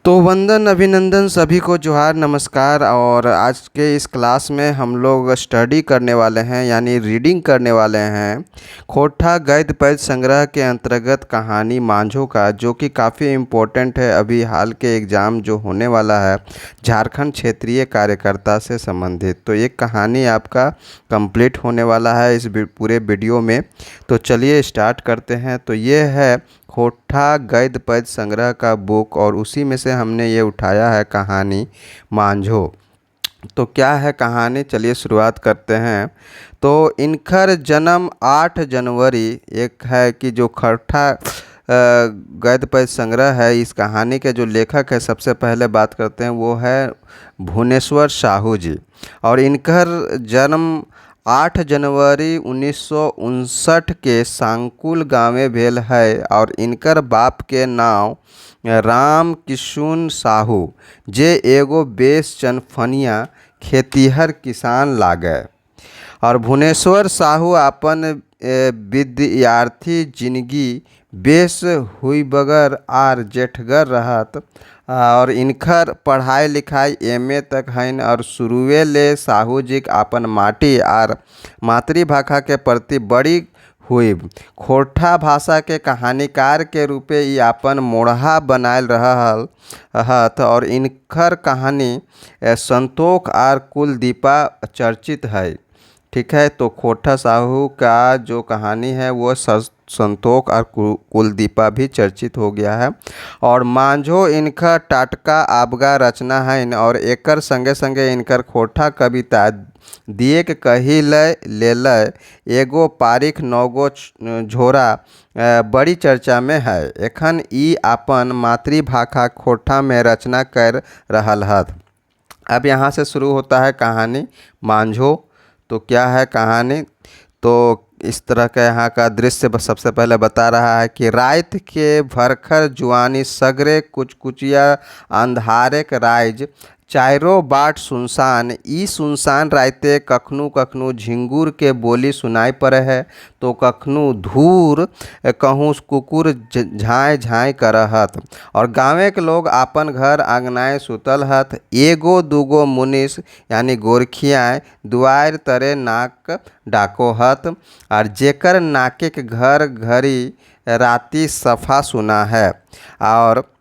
तो वंदन अभिनंदन सभी को जोहार नमस्कार। और आज के इस क्लास में हम लोग स्टडी करने वाले हैं यानी रीडिंग करने वाले हैं खोटा गद्य पद्य संग्रह के अंतर्गत कहानी मांझो का, जो कि काफ़ी इम्पोर्टेंट है अभी हाल के एग्ज़ाम जो होने वाला है झारखंड क्षेत्रीय कार्यकर्ता से संबंधित। तो एक कहानी आपका कंप्लीट होने वाला है इस पूरे वीडियो में। तो चलिए स्टार्ट करते हैं। तो ये है खोटा गद्य पद्य संग्रह का बुक और उसी में से हमने ये उठाया है कहानी मांझो। तो क्या है कहानी, चलिए शुरुआत करते हैं। तो इनकर जन्म 8 जनवरी एक है कि जो खोटा गद्य पद्य संग्रह है, इस कहानी के जो लेखक है सबसे पहले बात करते हैं वो है भुवनेश्वर साहू जी। और इनकर जन्म 8 जनवरी 1959 के सांकुल गाँव में भेल है। और इनकर बाप के नाम राम किशुन साहू जे एगो बेस चनफनिया खेतिहर किसान लागे। और भुवनेश्वर साहू अपन विद्यार्थी जिंदगी बेस हुई बगर आर जेठगर रहत। और इनकर पढ़ाई लिखाई एमए तक हैं। और शुरुए ले साहू जी अपन माटी और मातृभाषा के प्रति बड़ी हुई खोटा भाषा के कहानीकार के रूपे ही अपन मोड़हा बनायल रहल हत। और इनकर कहानी संतोष और कुलदीपा चर्चित है। ठीक है, तो खोटा साहू का जो कहानी है वो संतोष और कुलदीपा भी चर्चित हो गया है। और मांझो इनका टाटका आबगा रचना है। और एकर संगे संगे इनकर खोटा कविता दिए के कही ले एगो पारिख नौगो झोरा बड़ी चर्चा में है। एखन ई अपन मातृभाषा खोटा में रचना कर रहल हत। अब यहाँ से शुरू होता है कहानी मांझो। तो क्या है कहानी, तो इस तरह का यहाँ का दृश्य सबसे पहले बता रहा है कि रात के भरखर जुआनी सगरे कुछ कुचिया अंधारे के राइज चारों बाट सुनसान। ई सुनसान रायते कखनू कखनू झिंगुर के बोली सुनाई पड़े है, तो कखनू धूर कहूँ कुकुर झाँय झाँय करहत। और गाँवे के लोग अपन घर आंगनाए सुतल हत। एगो दूगो मुनिस यानी गोरखियाँ दुआर तरे नाक डाको हत। और जेकर नाके के घर घरी राती सफा सुना है। और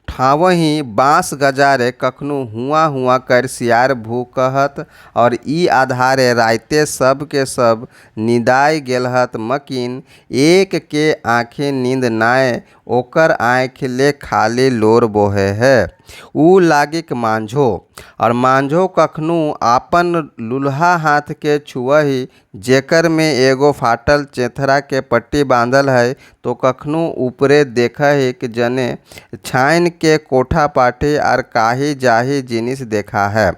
ठावही बाँस गजारे कखनू हुआ हुआ कर सियार भूकहत। और ई आधारे रायते सब के सब निदाय गेलहत। मकिन एक के आँखें नींद नाय ओकर आँख ले खाली लोर बोहे है। ऊ लागिक मांझो। और मांझो कखनू आपन लुल्हा हाथ के छुअही जेकर में एगो फाटल चेथरा के पट्टी बांधल है। तो कखनू ऊपरे देखा है कि जने छाइन के कोठा पाठी और काही जाही जिनिस देखा है।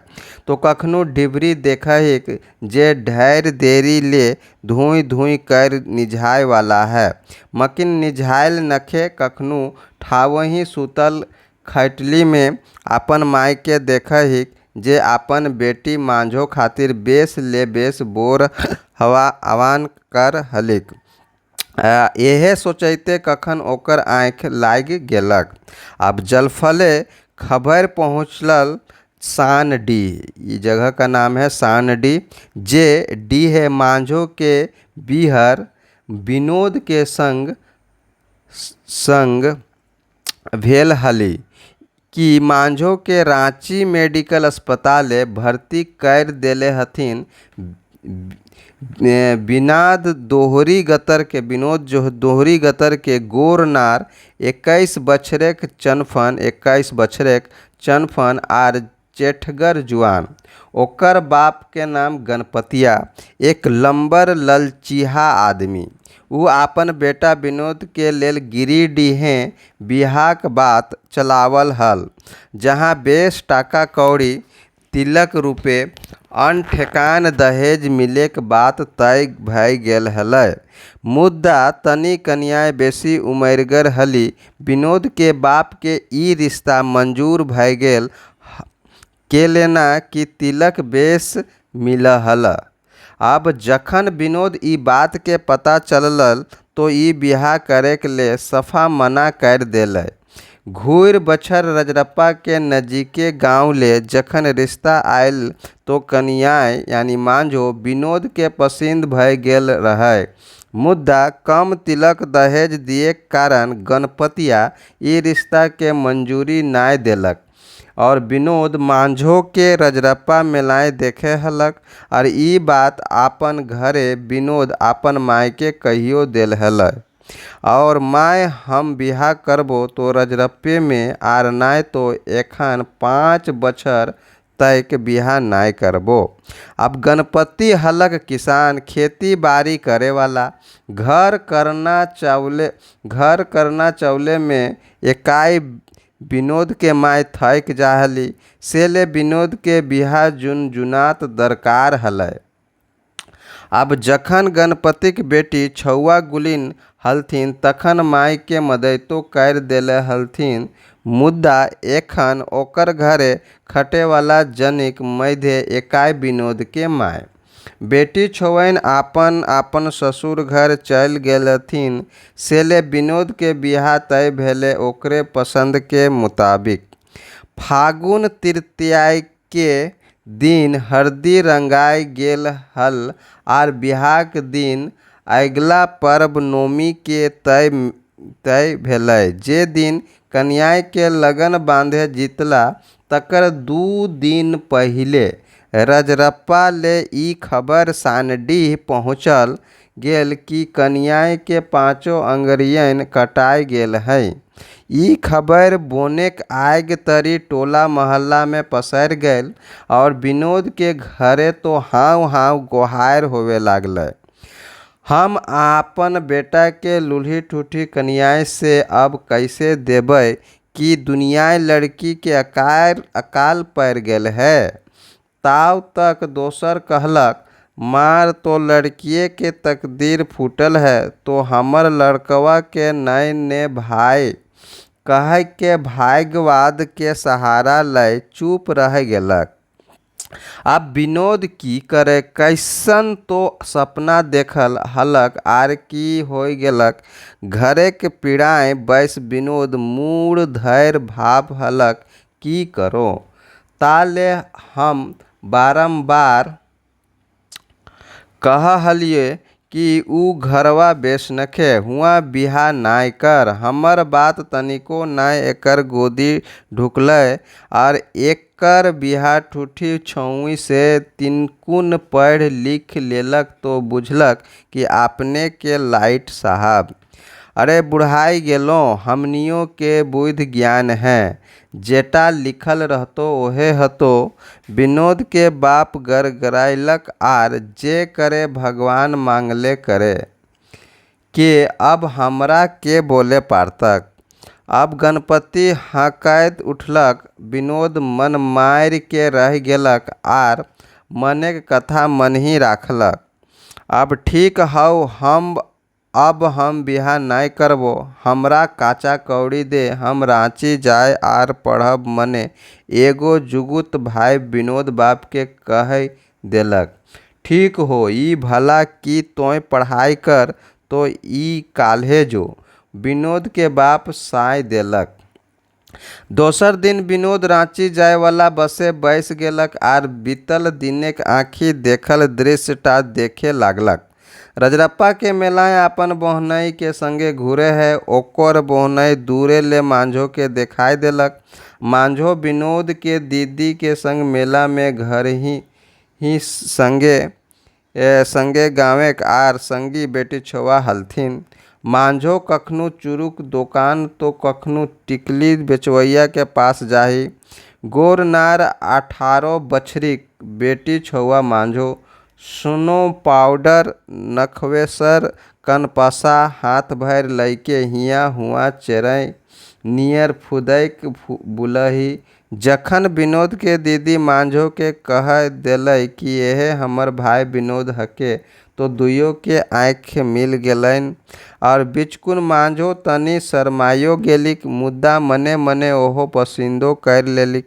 तो कखनू डिबरी देखा है कि जे ढेर देरी ले धुई धुई कर निझाए वाला है। मकिन निझायल नखे कखनू ठावही सुतल खटली में अपन माई के देखा ही जे अपन बेटी मांझो खातिर बेस ले बेस बोर हवा आवान कर हलिक। यह सोचते कखन ओकर आँख लाग गेलक। अब जलफले खबर पहुँचल सानडी, ये जगह का नाम है सानडी, जे डी है मांझो के बिहर विनोद के संग भेल हली कि मांझो के रांची मेडिकल अस्पताल भर्ती कर देले हथिन। विनोद दोहरी गतर के गोरनार 21 बछरेक चनफन आर चेठगर जुआन। ओकर बाप के नाम गणपतिया, एक लंबर ललचिहा आदमी। वो अपन बेटा विनोद के लेल गिरिडीहे बिहाक बात चलावल हल, जहाँ बेस टाका कौड़ी तिलक रूपे अन ठेकान दहेज मिले के बात तय भय गेल हलै। मुद्दा तनी कनिया बेसी उमरगर हली। विनोद के बाप के ई रिश्ता मंजूर भय गेल के लेना कि तिलक बेस मिल हल। अब जखन विनोद ई बात के पता चलल तो ई बिहा करे के ले सफा मना कर देले। घूर बछर रजरप्पा के नजीके गाँव ले जखन रिश्ता आयल तो कनियाँ यानी मांझो विनोद के पसिंद भय गेल रहे। मुद्दा कम तिलक दहेज दिए कारण गणपतिया ई रिश्ता के मंजूरी नाय देलक और विनोद मांझो के रजरप्पा मेलाए देखे हलक और ई बात आपन घरे विनोद आपन माय के कहियो देल हल और माय हम बिहा करबो तो रजरप्पे में आर नाय तो एखन 5 बछर तक बिहा नाय करबो। अब गणपति हलक किसान खेती बाड़ी करे वाला घर करना चौले में एकाई विनोद के माय थक जाहली सेले विनोद के बिहा जुनात दरकार हलय। अब जखन गणपतिक बेटी छौआ गुलिन हलथिन तखन माय के मदइतो कर देले हलथिन। मुद्दा एखन ओकर घरे खटे वाला जनिक मध्य एकाई विनोद के माय बेटी छौइन आपन आपन ससुर घर चल गेलथिन सेले विनोद के बिहा तय भेले ओकरे पसंद के मुताबिक। फागुन तृतीया के दिन हरदी रंगाई गेल हल आर बिहाक दिन अगिला पर्व नौमी के तय भेलै जे दिन कन्याय के लगन बांधे जीतला तकर 2 दिन पहिले रजरप्पा ले ई खबर सानडीह पहुँचल गेल कि कन्याय के 5 अंगरियन कटाई गेल है। ई खबर बोनेक आग तरी टोला मोहल्ला में पसर गल और विनोद के घरे तो हाव हाव गोहार होवे लागल। हम आपन बेटा के लूल्ही ठूठी कन्याय से अब कैसे देबै कि दुनिया लड़की के अकाल पड़ गेल है। ताव तक दोसर कहलक मार तो लड़किए के तकदीर फूटल है तो हमर लड़कवा के नय ने भाई कह के भाग्यवाद के सहारा लय चुप रह गेलक। अब विनोद की करे कैसन तो सपना देखल हलक आर की हो गेलक घरे के पीड़ाएँ बैस विनोद मूड धैर्य भाव हलक की करो। ताले हम बारंबार कह हलिए कि ऊ घरवा बेच नखे हुआ बिहा नाय कर हमर बात तनिको नाय एकर गोदी ढुकलय और एकर बिहा ठूठी छौई से तिनकुन पढ़ लिख लेलक तो बुझलक कि अपने के लाइट साहब। अरे बुढ़ाई गेलो हमनियों के बुद्धि ज्ञान है जेटा लिखल रहतो ओहे हतो। विनोद के बाप गड़गड़ाइलक आर जे करे भगवान मांगले करे के अब हमरा के बोले पारतक। अब गणपति हकैत उठलक विनोद मन मार के रह गेलक आर मने के कथा मन ही राखलक। अब ठीक हौ अब हम बिहा नाय करबो हमरा काचा कौड़ी दे हम रांची जाए आर पढ़ब मने एगो जुगुत भाई विनोद बाप के कह देलक। ठीक हो ई भला की तोय पढ़ाई कर तो ई काल्हे जो विनोद के बाप साय देलक। दोसर दिन विनोद रांची जाए वाला बसे बैस गेलक आर बीतल दिनेक आँखि देखल दृश्यटा देखे लागलक। रजरप्पा के मेलाएं अपन बहनई के संगे घूरे है ओकर बहनई दूरे ले मांझो के दिखाई देलक। मांझो विनोद के दीदी के संग मेला में घर ही संगे गाँवे आर संगी बेटी छुआ हलथिन। मांझो कखनु चुरुक दुकान तो कखनु टिकली बेचवैया के पास जाही। गोर नार 18 बछरीक बेटी छुआ मांझो सुनो पाउडर नखवेसर कनपसा हाथ भर लैके हिया हुआ चेरई नियर फुदैक बुलही। जखन विनोद के दीदी मांझो के कह देलै कि यह हमर भाई विनोद हके तो दुइयों के आँख मिल गेलन और बिचकुन मांझो तनी शरमायो गेलिक मुद्दा मने मने ओहो पसिंदो कर लेलिक।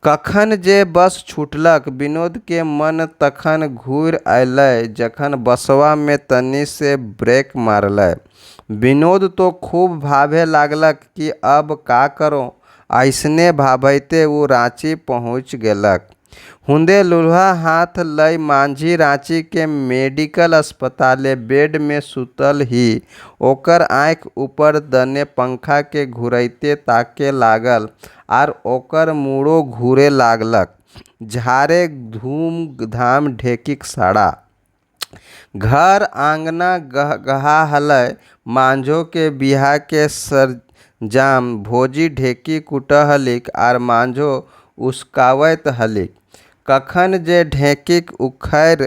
कखन जे बस छूटलक विनोद के मन तखन घूर अयलै जखन बसवा में तनी से ब्रेक मारलै। विनोद तो खूब भाभे लागलक कि अब का करो। ऐसने भाभते वो रांची पहुँच गेलक। हुंदे लुल्हा हाथ लय मांझी रांची के मेडिकल अस्पताले बेड में सुतल ही ओकर आँख ऊपर दने पंखा के घुरैते ताके लागल आर ओकर मुड़ो घूरे लागलक। झारे धूम धाम ढेकिक साड़ा। घर आंगना गहा हलय। मांझो के बिहा के सरजाम भोजी ढेकी कुटहलिक आर मांझो उसकावैत हलिक। कखन जे ढेकीक उखैर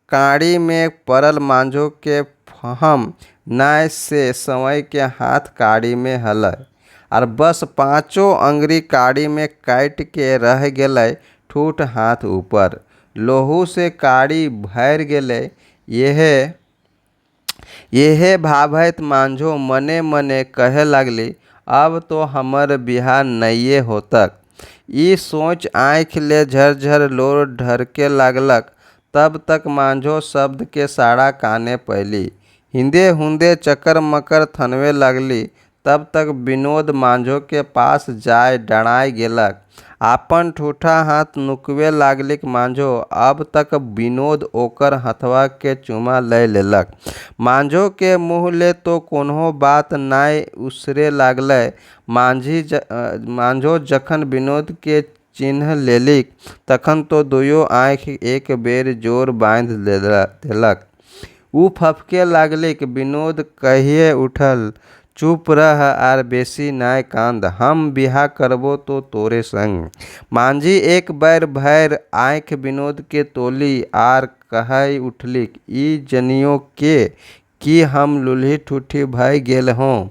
काड़ी में पड़ल मांझो के फहम नाय से समय के हाथ काड़ी में हलय और बस पाँचों अंगुरी काड़ी में काट के रह गेलय ठूठ हाथ ऊपर। लोहू से काड़ी भर गेलय। यहे भाभैत मांझो मने मने कहे लगली अब तो हमर बिहा नइये होतक। ई सोच आँख ले झरझर लोर ढरके लागलक। तब तक मांझो शब्द के साड़ा काने पैली। हिंदे हुंदे चकर मकर थनवे लगली। तब तक विनोद मांझो के पास जाय डराय गेलक। आपन ठूठा हाथ नुकवे लागलिक मांझो। अब तक विनोद ओकर हथवा के चुमा लय लेलक। मांझो के मुँह ले तो कोन्हो बात नाय उसरे लागलै। मांझो जखन विनोद के चिन्ह लेलिक तखन तो दुयो आँख एक बेर जोर बाँध देलक। ऊ फफके लागलिक। विनोद कहिए उठल चुप रह आर बेसी नाय कांद। हम बिहा करबो तो तोरे संग। मांझी एक बैर भैर आँख विनोद के तोली आर कहै उठलिक ई जनियो के कि हम लुल्ही ठूठी भय गेल हों।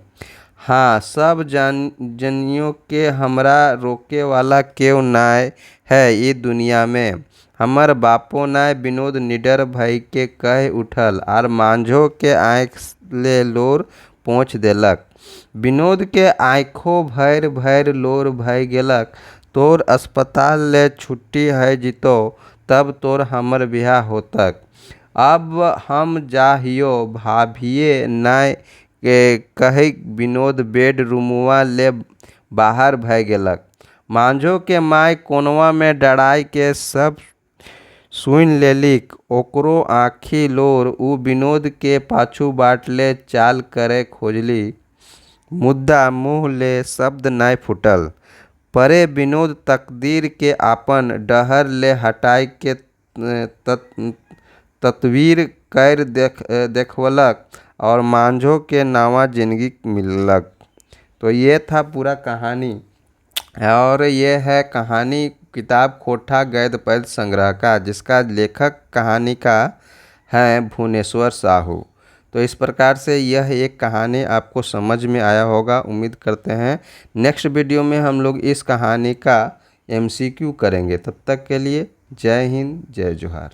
हाँ सब जनियो के हमरा रोके वाला केव नाय है ई दुनिया में। हमर बापो नाय। विनोद निडर भई के कह उठल आर मांझो के आँख ले लोर पोंछ देलक। विनोद के आँखों भैर भैर लोर भय गेलक। तोर अस्पताल ले छुट्टी है जितो तब तोर हमर बिहा होतक। अब हम जाहियो भाभिये नाय के कही विनोद बेड रूमवा ले बाहर भय गेलक। मांझो के माय कोनवा में डराय के सब सुन लेलिक। ओकरो आँखी लोर। ऊ विनोद के पाछू बाटले चाल करे खोजली मुद्दा मुँह ले शब्द नाय फूटल। परे विनोद तकदीर के आपन डहर ले हटाय के तस्वीर कर देखवलक और मांझो के नवा जिंदगी मिललक। तो ये था पूरा कहानी और ये है कहानी किताब खोठा गैद पैद संग्रह का, जिसका लेखक कहानी का है भुवनेश्वर साहू। तो इस प्रकार से यह एक कहानी आपको समझ में आया होगा, उम्मीद करते हैं। नेक्स्ट वीडियो में हम लोग इस कहानी का MCQ करेंगे। तब तक के लिए जय हिंद जय जोहार।